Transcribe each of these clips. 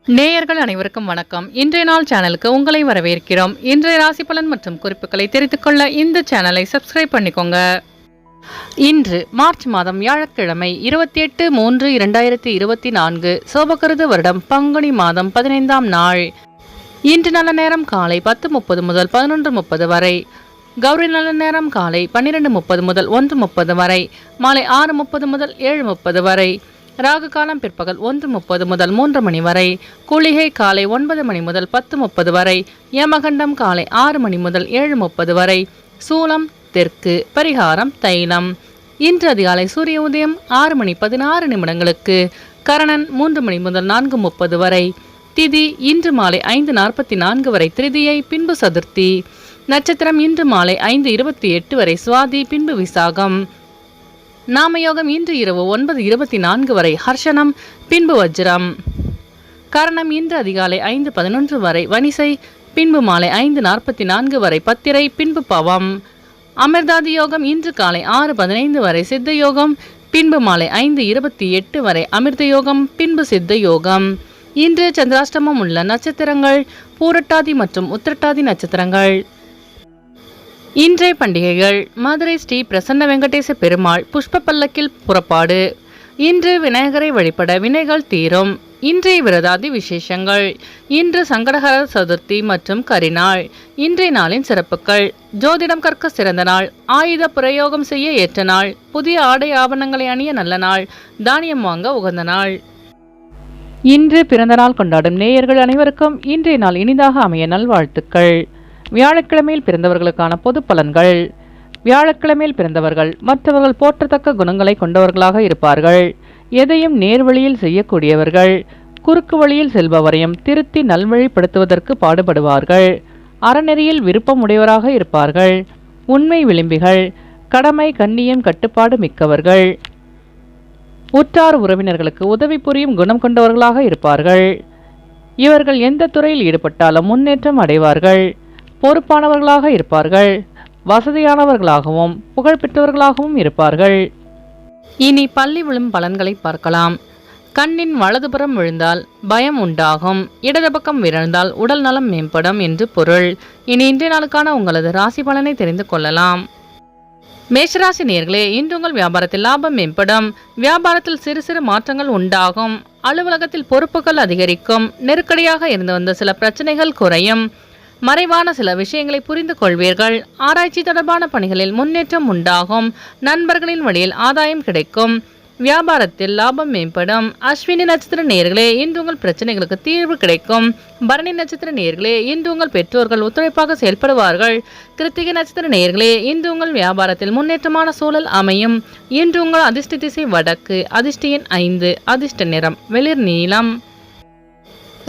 நேயர்கள் அனைவருக்கும் வணக்கம். இன்றைய நாள் சேனலுக்கு உங்களை வரவேற்கிறோம். இன்றைய ராசி பலன் மற்றும் குறிப்புகளை தெரிந்து கொள்ள இந்த சேனலை சப்ஸ்கிரைப் பண்ணிக்கோங்க. இன்று மார்ச் மாதம் வியாழக்கிழமை 28/3/2024 சோபகிருது வருடம் பங்குனி மாதம் 15ஆம் நாள். இன்று நல்ல நேரம் காலை 10:30 முதல் 11:30 வரை, கௌரி நல்ல நேரம் காலை 12:30 முதல் 1:30 வரை, மாலை 6:30 முதல் 7:30 வரை, ராகு காலம் பிற்பகல் 1:30 முதல் 3 மணி வரை, குளிகை காலை 9 மணி முதல் 10:30 வரை, யமகண்டம் காலை 6 மணி முதல் 7:30 வரை, சூலம் தெற்கு, பரிகாரம் தைலம். இன்று அதிகாலை சூரிய உதயம் 6 மணி 16 நிமிடங்களுக்கு, கரணன் 3 மணி முதல் 4:30 வரை, திதி இன்று மாலை 5:44 வரை திருதியை, பின்பு சதுர்த்தி. நட்சத்திரம் இன்று மாலை 5:28 வரை சுவாதி, பின்பு விசாகம். நாமயோகம் இன்று இரவு 9:24 வரை ஹர்ஷனம், பின்பு வஜ்ரம். கரணம் இன்று அதிகாலை 5:11 வரை வனிசை, பின்பு மாலை 5:44 வரை பத்திரை, பின்பு பவம். அமிர்தாதி யோகம் இன்று காலை 6:15 வரை சித்த யோகம், பின்பு மாலை 5:28 வரை அமிர்த யோகம், பின்பு சித்த யோகம். இன்று சந்திராஷ்டமம் உள்ள நட்சத்திரங்கள் பூரட்டாதி மற்றும் உத்திரட்டாதி நட்சத்திரங்கள். இன்றைய பண்டிகைகள்: மதுரை ஸ்ரீ பிரசன்ன வெங்கடேச பெருமாள் புஷ்ப பல்லக்கில் புறப்பாடு. இன்று விநாயகரை வழிபட வினைகள் தீரும். இன்றைய விரதாதி விசேஷங்கள்: இன்று சங்கடஹர சதுர்த்தி மற்றும் கரிநாள். இன்றைய நாளின் சிறப்புகள்: ஜோதிடம் கற்க சிறந்த நாள், ஆயுத பிரயோகம் செய்ய ஏற்ற நாள், புதிய ஆடை ஆபரணங்களை அணிய நல்ல நாள், தானியம் வாங்க உகந்த நாள். இன்று பிறந்த நாள் கொண்டாடும் நேயர்கள் அனைவருக்கும் இன்றைய நாள் இனிதாக அமைய நல்வாழ்த்துக்கள். வியாழக்கிழமையில் பிறந்தவர்களுக்கான பொது பலன்கள். வியாழக்கிழமையில் பிறந்தவர்கள் மற்றவர்கள் போற்றத்தக்க குணங்களை கொண்டவர்களாக இருப்பார்கள். எதையும் நேர்வழியில் செய்யக்கூடியவர்கள். குறுக்கு வழியில் செல்பவரையும் திருத்தி நல்வழிப்படுத்துவதற்கு பாடுபடுவார்கள். அறநெறியில் விருப்பம் உடையவராக இருப்பார்கள். உண்மை விளிம்பிகள். கடமை கண்ணியம் கட்டுப்பாடு மிக்கவர்கள். உற்றார் உறவினர்களுக்கு உதவி புரியும் குணம் கொண்டவர்களாக இருப்பார்கள். இவர்கள் எந்த துறையில் ஈடுபட்டாலும் முன்னேற்றம் அடைவார்கள். பொறுப்பானவர்களாக இருப்பார்கள். வசதியானவர்களாகவும் புகழ்பெற்றவர்களாகவும் இருப்பார்கள். இனி பள்ளி விழும் பலன்களை பார்க்கலாம். கண்ணின் வலதுபுறம் விழுந்தால் பயம் உண்டாகும், இடது பக்கம் விழுந்தால் உடல் நலம் மேம்படும் என்று பொருள். இனி இன்றைய நாளுக்கான உங்களது ராசி பலனை தெரிந்து கொள்ளலாம். மேஷராசி நேயர்களே, இன்று உங்கள் வியாபாரத்தில் லாபம் மேம்படும். வியாபாரத்தில் சிறு சிறு மாற்றங்கள் உண்டாகும். அலுவலகத்தில் பொறுப்புகள் அதிகரிக்கும். நெருக்கடியாக இருந்து வந்த சில பிரச்சனைகள் குறையும். மறைவான சில விஷயங்களை புரிந்து கொள்வீர்கள். ஆராய்ச்சி தொடர்பான பணிகளில் முன்னேற்றம் உண்டாகும். நண்பர்களின் வழியில் ஆதாயம் கிடைக்கும். வியாபாரத்தில் லாபம் மேம்படும். அஸ்வினி நட்சத்திர நேயர்களே, இன்று உங்கள் பிரச்சனைகளுக்கு தீர்வு கிடைக்கும். பரணி நட்சத்திர நேயர்களே, இன்று உங்கள் பெற்றோர்கள் ஒத்துழைப்பாக செயல்படுவார்கள். கிருத்திகை நட்சத்திர நேயர்களே, இன்று உங்கள் வியாபாரத்தில் முன்னேற்றமான சூழல் அமையும். இன்று உங்கள் அதிர்ஷ்ட திசை வடக்கு, அதிர்ஷ்ட எண் 5, அதிர்ஷ்ட நிறம் வெளிர் நீலம்.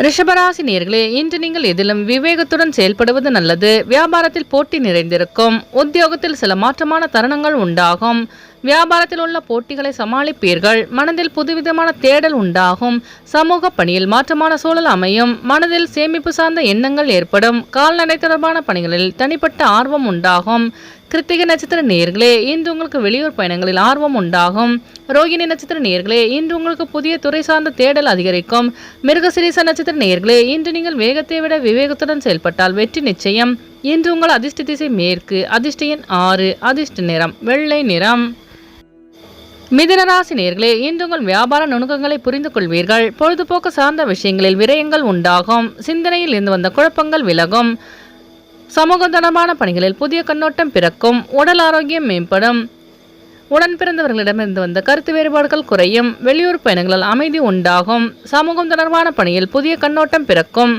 ரிஷபராசி நேயர்களே, இன்று நீங்கள் எதிலும் விவேகத்துடன் செயல்படுவது நல்லது. வியாபாரத்தில் போட்டி நிறைந்திருக்கும். உத்தியோகத்தில் சில மாற்றமான தருணங்கள் உண்டாகும். வியாபாரத்தில் உள்ள போட்டிகளை சமாளிப்பீர்கள். மனதில் புதுவிதமான தேடல் உண்டாகும். சமூக பணியில் மாற்றமான சூழல் அமையும். மனதில் சேமிப்பு சார்ந்த எண்ணங்கள் ஏற்படும். கால்நடை தொடர்பான பணிகளில் தனிப்பட்ட ஆர்வம் உண்டாகும். கிருத்திகை நட்சத்திர நேயர்களே, இன்று உங்களுக்கு வெளியூர் பயணங்களில் ஆர்வம் உண்டாகும். ரோகிணி நட்சத்திர நேயர்களே, இன்று உங்களுக்கு புதிய துறை சார்ந்த தேடல் அதிகரிக்கும். மிருகசிரீச நட்சத்திர நேயர்களே, இன்று நீங்கள் வேகத்தை விட விவேகத்துடன் செயல்பட்டால் வெற்றி நிச்சயம். இன்று உங்கள் அதிர்ஷ்ட திசை மேற்கு, அதிர்ஷ்ட எண் 6, அதிர்ஷ்ட நிறம் வெள்ளை நிறம். மிதுனராசி நேயர்களே, இன்று உங்கள் வியாபார நுணுக்கங்களை புரிந்து கொள்வீர்கள். பொழுதுபோக்கு சார்ந்த விஷயங்களில் விரயங்கள் உண்டாகும். சிந்தனையில் இருந்து வந்த குழப்பங்கள் விலகும். சமூக தொடர்பான பணிகளில் புதிய கண்ணோட்டம் பிறக்கும். உடல் ஆரோக்கியம் மேம்படும். உடன் பிறந்தவர்களிடமிருந்து வந்த கருத்து வேறுபாடுகள் குறையும். வெளியூர் பயணங்களால் அமைதி உண்டாகும். சமூகம் தொடர்பான பணியில் புதிய கண்ணோட்டம் பிறக்கும்.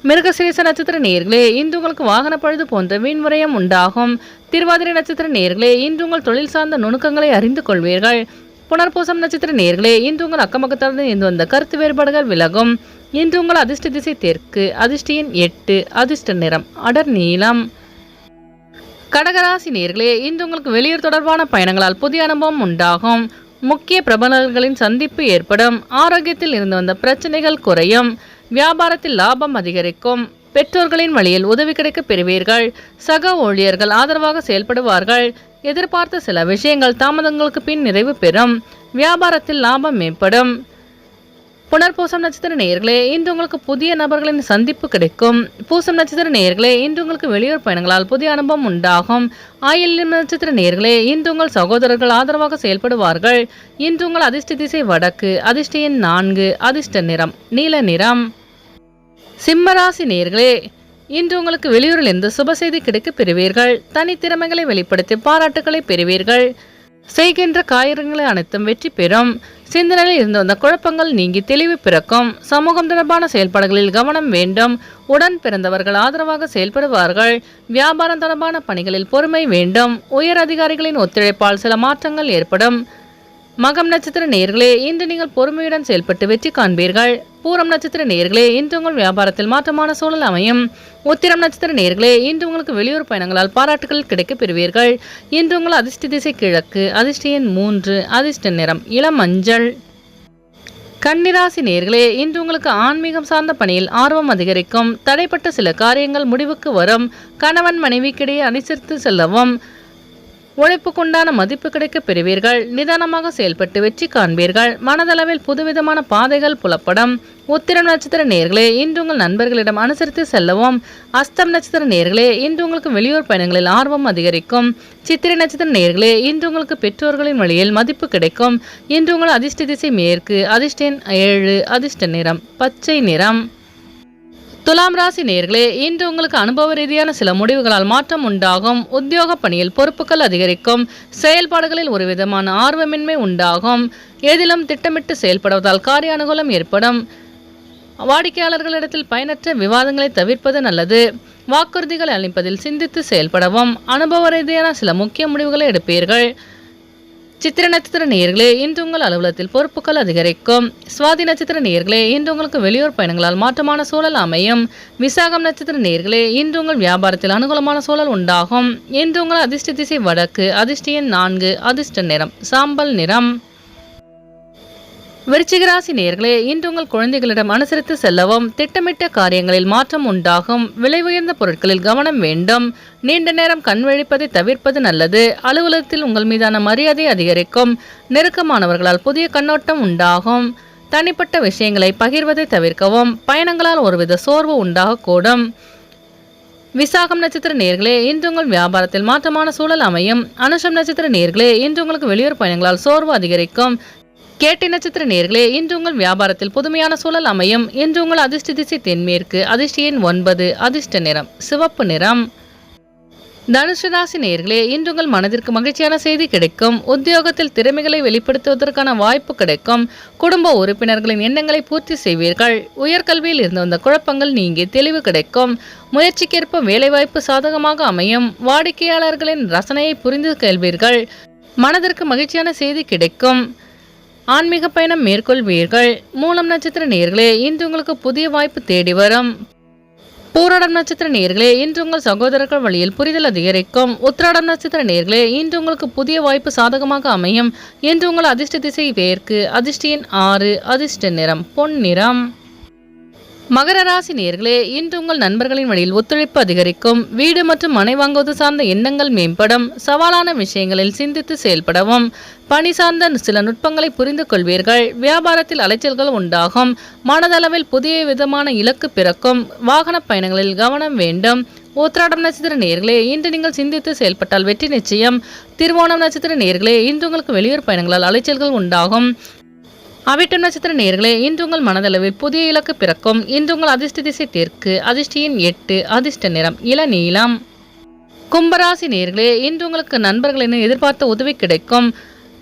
மிருகசிரீச நட்சத்திர நேயர்களே, இன்று உங்களுக்கு வாகன பழுது போன்ற வீண்முறையம் உண்டாகும். திருவாதிரை நட்சத்திர நேயர்களே, இன்று உங்கள் தொழில் சார்ந்த நுணுக்கங்களை அறிந்து கொள்வீர்கள். புனர்பூசம் நட்சத்திர நேயர்களே, இன்று உங்கள் அக்கம்பக்கத்திலிருந்து இருந்து வந்த கருத்து வேறுபாடுகள் விலகும். இன்று உங்கள் அதிர்ஷ்ட திசை தெற்கு, அதிர்ஷ்ட எண் 8, அதிர்ஷ்ட நிறம் அடர் நீலம். கடகராசி நேயர்களே, இன்று உங்களுக்கு வெளியூர் தொடர்பான பயணங்களால் புதிய அனுபவம் உண்டாகும். முக்கிய பிரபலங்களின் சந்திப்பு ஏற்படும். ஆரோக்கியத்தில் இருந்து வந்த பிரச்சனைகள் குறையும். வியாபாரத்தில் லாபம் அதிகரிக்கும். பெற்றோர்களின் வழியில் உதவி கிடைக்க பெறுவீர்கள். சக ஊழியர்கள் ஆதரவாக செயல்படுவார்கள். எதிர்பார்த்த சில விஷயங்கள் தாமதங்களுக்கு பின் நிறைவு பெறும். வியாபாரத்தில் லாபம் மேம்படும். புனர்பூசம் நட்சத்திர நேயர்களே, இன்று உங்களுக்கு புதிய நபர்களின் சந்திப்பு கிடைக்கும். பூசம் நட்சத்திர நேயர்களே, இன்று உங்களுக்கு வெளியூர் பயணங்களால் புதிய அனுபவம் உண்டாகும். ஆயில்யம் நட்சத்திர நேயர்களே, இன்று உங்கள் சகோதரர்கள் ஆதரவாக செயல்படுவார்கள். இன்று உங்கள் அதிர்ஷ்ட திசை வடக்கு, அதிர்ஷ்ட எண் 4, அதிர்ஷ்ட நிறம் நீல நிறம். சிம்மராசி நேயர்களே, இன்று உங்களுக்கு வெளியூரில் இருந்து சுப செய்தி கிடைக்க பெறுவீர்கள். தனித்திறமைகளை வெளிப்படுத்தி பாராட்டுகளை பெறுவீர்கள். செய்கின்ற காரியங்களை அனைத்தும் வெற்றி பெறும். சிந்தனையில் இருந்து வந்த குழப்பங்கள் நீங்கி தெளிவு பிறக்கும். சமூகம் தொடர்பான செயல்பாடுகளில் கவனம் வேண்டும். உடன் பிறந்தவர்கள் ஆதரவாக செயல்படுவார்கள். வியாபாரம் தொடர்பான பணிகளில் பொறுமை வேண்டும். உயர் அதிகாரிகளின் ஒத்துழைப்பால் சில மாற்றங்கள் ஏற்படும். மகம் நட்சத்திர நேயர்களே, இன்று நீங்கள் பொறுமையுடன் செயல்பட்டு வெற்றி காண்பீர்கள். பூரம் நட்சத்திர நேயர்களே, இன்று உங்கள் வியாபாரத்தில் மாற்றமான சூழல் அமையும். உத்திரம் நட்சத்திர நேயர்களே, இன்று உங்களுக்கு வெளியூர் பயணங்களால் பாராட்டுகள் கிடைக்க பெறுவீர்கள். இன்று உங்கள் அதிர்ஷ்ட திசை கிழக்கு, அதிர்ஷ்ட எண் 3, அதிர்ஷ்ட நிறம் இளம் மஞ்சள். கன்னிராசி நேயர்களே, இன்று உங்களுக்கு ஆன்மீகம் சார்ந்த பணியில் ஆர்வம் அதிகரிக்கும். தடைப்பட்ட சில காரியங்கள் முடிவுக்கு வரும். கணவன் மனைவிக்கிடையே அனுசரித்து செல்லவும். உழைப்புக்குண்டான மதிப்பு கிடைக்க பெறுவீர்கள். நிதானமாக செயல்பட்டு வெற்றி காண்பீர்கள். மனதளவில் புதுவிதமான பாதைகள் புலப்படும். உத்திரம் நட்சத்திர நேயர்களே, இன்று உங்கள் நண்பர்களிடம் அனுசரித்து செல்லவும். அஸ்தம் நட்சத்திர நேயர்களே, இன்று உங்களுக்கு வெளியூர் பயணங்களில் ஆர்வம் அதிகரிக்கும். சித்திரை நட்சத்திர நேயர்களே, இன்று உங்களுக்கு பெற்றோர்களின் வழியில் மதிப்பு கிடைக்கும். இன்று உங்கள் அதிர்ஷ்ட திசை மேற்கு, அதிர்ஷ்ட எண் 7, அதிர்ஷ்ட நிறம் பச்சை நிறம். துலாம் ராசி நேயர்களே, இன்று உங்களுக்கு அனுபவ ரீதியான சில முடிவுகளால் மாற்றம் உண்டாகும். உத்தியோக பணியில் பொறுப்புகள் அதிகரிக்கும். செயல்பாடுகளில் ஒரு விதமான ஆர்வமின்மை உண்டாகும். எதிலும் திட்டமிட்டு செயல்படுவதால் காரிய அனுகூலம் ஏற்படும். வாடிக்கையாளர்களிடத்தில் பயனற்ற விவாதங்களை தவிர்ப்பது நல்லது. வாக்குறுதிகளை அளிப்பதில் சிந்தித்து செயல்படவும். அனுபவ ரீதியான சில முக்கிய முடிவுகளை எடுப்பீர்கள். சித்திர நட்சத்திர நேயர்களே, இன்று உங்கள் அலுவலகத்தில் பொறுப்புகள் அதிகரிக்கும். சுவாதி நட்சத்திர நேயர்களே, இன்று உங்களுக்கு வெளியூர் பயணங்களால் மாற்றமான சூழல் அமையும். விசாகம் நட்சத்திர நேயர்களே, இன்று உங்கள் வியாபாரத்தில் அனுகூலமான சூழல் உண்டாகும். இன்று உங்கள் அதிர்ஷ்ட திசை வடக்கு, அதிர்ஷ்ட எண் 4, அதிர்ஷ்ட நிறம் சாம்பல் நிறம். விருச்சிக ராசி நேயர்களே, இன்று உங்கள் குழந்தைகளிடம் அனுசரித்து செல்லவும். திட்டமிட்ட காரியங்களில் மாற்றம் உண்டாகும். விலை உயர்ந்த பொருட்களில் கவனம் வேண்டும். நீண்ட நேரம் கண் விழிப்பதை தவிர்ப்பது நல்லது. அலுவலகத்தில் உங்கள் மீதான மரியாதை அதிகரிக்கும். நெருக்கமானவர்களால் புதிய கண்ணோட்டம் உண்டாகும். தனிப்பட்ட விஷயங்களை பகிர்வதை தவிர்க்கவும். பயணங்களால் ஒருவித சோர்வு உண்டாகக்கூடும். விசாகம் நட்சத்திர நேயர்களே, இன்று உங்கள் வியாபாரத்தில் மாற்றமான சூழல் அமையும். அனுஷம் நட்சத்திர நேயர்களே, இன்று உங்களுக்கு வெளியூர் பயணங்களால் சோர்வு அதிகரிக்கும். கேட்டை நட்சத்திர நேயர்களே, இன்று உங்கள் வியாபாரத்தில் புதுமையான சூழல் அமையும். இன்று உங்கள் அதிர்ஷ்ட திசை தென்மேற்கு, அதிர்ஷ்ட எண் 9, அதிர்ஷ்ட நிறம் சிவப்பு நிறம். தனுசு ராசி நேயர்களே, இன்று உங்கள் மனதிற்கு மகிழ்ச்சியான செய்தி கிடைக்கும். உத்தியோகத்தில் திறமைகளை வெளிப்படுத்துவதற்கான வாய்ப்பு கிடைக்கும். குடும்ப உறுப்பினர்களின் எண்ணங்களை பூர்த்தி செய்வீர்கள். உயர்கல்வியில் இருந்து வந்த குழப்பங்கள் நீங்கி தெளிவு கிடைக்கும். முயற்சிக்கேற்ப வேலைவாய்ப்பு சாதகமாக அமையும். வாடிக்கையாளர்களின் ரசனையை புரிந்து கேள்வீர்கள். மனதிற்கு மகிழ்ச்சியான செய்தி கிடைக்கும். ஆன்மீக பயணம் மேற்கொள்வீர்கள். மூலம் நட்சத்திர நேயர்களே, இன்று உங்களுக்கு புதிய வாய்ப்பு தேடி வரும். பூராடம் நட்சத்திர நேயர்களே, இன்று உங்கள் சகோதரர்கள் வழியில் புரிதல் அதிகரிக்கும். உத்திராடம் நட்சத்திர நேயர்களே, இன்று உங்களுக்கு புதிய வாய்ப்பு சாதகமாக அமையும். இன்று உங்கள் அதிர்ஷ்ட திசை மேற்கு, அதிர்ஷ்ட எண் 6, அதிர்ஷ்ட நிறம் பொன் நிறம். மகர ராசி நேயர்களே, இன்று உங்கள் நண்பர்களின் வழியில் ஒத்துழைப்பு அதிகரிக்கும். வீடு மற்றும் மனை வாங்குவது சார்ந்த எண்ணங்கள் மேம்படும். சவாலான விஷயங்களில் சிந்தித்து செயல்படவும். பணி சார்ந்த சில நுட்பங்களை புரிந்து கொள்வீர்கள். வியாபாரத்தில் அலைச்சல்கள் உண்டாகும். மனதளவில் புதிய விதமான இலக்கு பிறக்கும். வாகன பயணங்களில் கவனம் வேண்டும். உத்திராடம் நட்சத்திர நேயர்களே, இன்று நீங்கள் சிந்தித்து செயல்பட்டால் வெற்றி நிச்சயம். திருவோணம் நட்சத்திர நேயர்களே, இன்று உங்களுக்கு வெளியூர் பயணங்களால் அலைச்சல்கள் உண்டாகும். அவிட்டம் நட்சத்திர நேயர்களே, இன்று உங்கள் மனதளவில் புதிய இலக்கு பிறக்கும். இன்று உங்கள் அதிர்ஷ்ட திசை தெற்கு, அதிர்ஷ்ட எண் 8, அதிர்ஷ்ட நிறம் இளநீலம். கும்பராசி நேயர்களே, இன்று உங்களுக்கு நண்பர்களின் எதிர்பார்த்த உதவி கிடைக்கும்.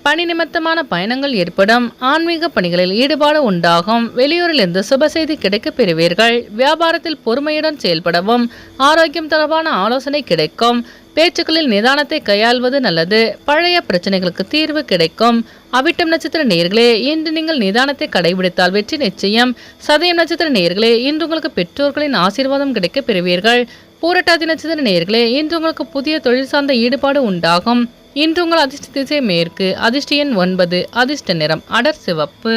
பணி நிமித்தமான பயணங்கள் ஏற்படும். ஆன்மீக பணிகளில் ஈடுபாடு உண்டாகும். வெளியூரில் இருந்து சுப செய்தி கிடைக்க பெறுவீர்கள். வியாபாரத்தில் பொறுமையுடன் செயல்படவும். ஆரோக்கியம் தொடர்பான ஆலோசனை கிடைக்கும். பேச்சுக்களில் நிதானத்தை கையாள்வது நல்லது. பழைய பிரச்சனைகளுக்கு தீர்வு கிடைக்கும். அவிட்டம் நட்சத்திர நேயர்களே, இன்று நீங்கள் நிதானத்தை கடைபிடித்தால் வெற்றி நிச்சயம். சதயம் நட்சத்திர நேயர்களே, இன்று உங்களுக்கு பெற்றோர்களின் ஆசீர்வாதம் கிடைக்க பெறுவீர்கள். பூரட்டாதி நட்சத்திர நேயர்களே, இன்று உங்களுக்கு புதிய தொழில் சார்ந்த ஈடுபாடு உண்டாகும். இன்று உங்கள் அதிர்ஷ்ட திசை மேற்கு, அதிர்ஷ்ட எண் 9, அதிர்ஷ்ட நிறம் அடர் சிவப்பு.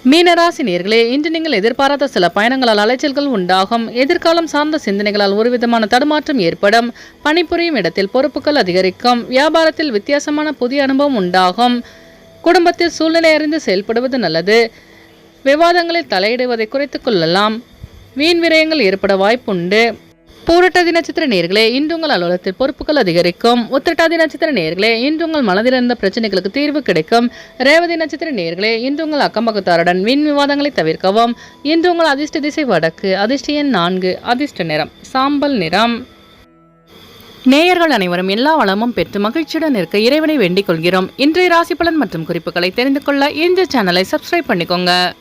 மீனராசி நேயர்களே, இன்று நீங்கள் எதிர்பாராத சில பயணங்களால் அலைச்சல்கள் உண்டாகும். எதிர்காலம் சார்ந்த சிந்தனைகளால் ஒருவிதமான தடுமாற்றம் ஏற்படும். பணிபுரியும் இடத்தில் பொறுப்புகள் அதிகரிக்கும். வியாபாரத்தில் வித்தியாசமான புதிய அனுபவம் உண்டாகும். குடும்பத்தில் சூழ்நிலை அறிந்து செயல்படுவது நல்லது. விவாதங்களில் தலையிடுவதை குறைத்துக் கொள்ளலாம். வீண் விரயங்கள் ஏற்பட வாய்ப்புண்டு. பூரட்டாதி நட்சத்திர நேயர்களே, இன்று உங்கள் அலுவலகத்தில் பொறுப்புகள் அதிகரிக்கும். உத்திரட்டாதி நட்சத்திர நேயர்களே, இன்று உங்கள் மனதில் இருந்த பிரச்சனைகளுக்கு தீர்வு கிடைக்கும். ரேவதி நட்சத்திர நேயர்களே, இன்று உங்கள் அக்கம்பக்கத்தாருடன் வீண் விவாதங்களை தவிர்க்கவும். இன்று உங்கள் அதிர்ஷ்ட திசை வடக்கு, அதிர்ஷ்ட எண் 4, அதிர்ஷ்ட நிறம் சாம்பல் நிறம். நேயர்கள் அனைவரும் எல்லா வளமும் பெற்று மகிழ்ச்சியுடன் இருக்க இறைவனை வேண்டிக் கொள்கிறோம். இன்றைய ராசி பலன் மற்றும் குறிப்புகளை தெரிந்து கொள்ள இந்த சேனலை சப்ஸ்கிரைப் பண்ணிக்கோங்க.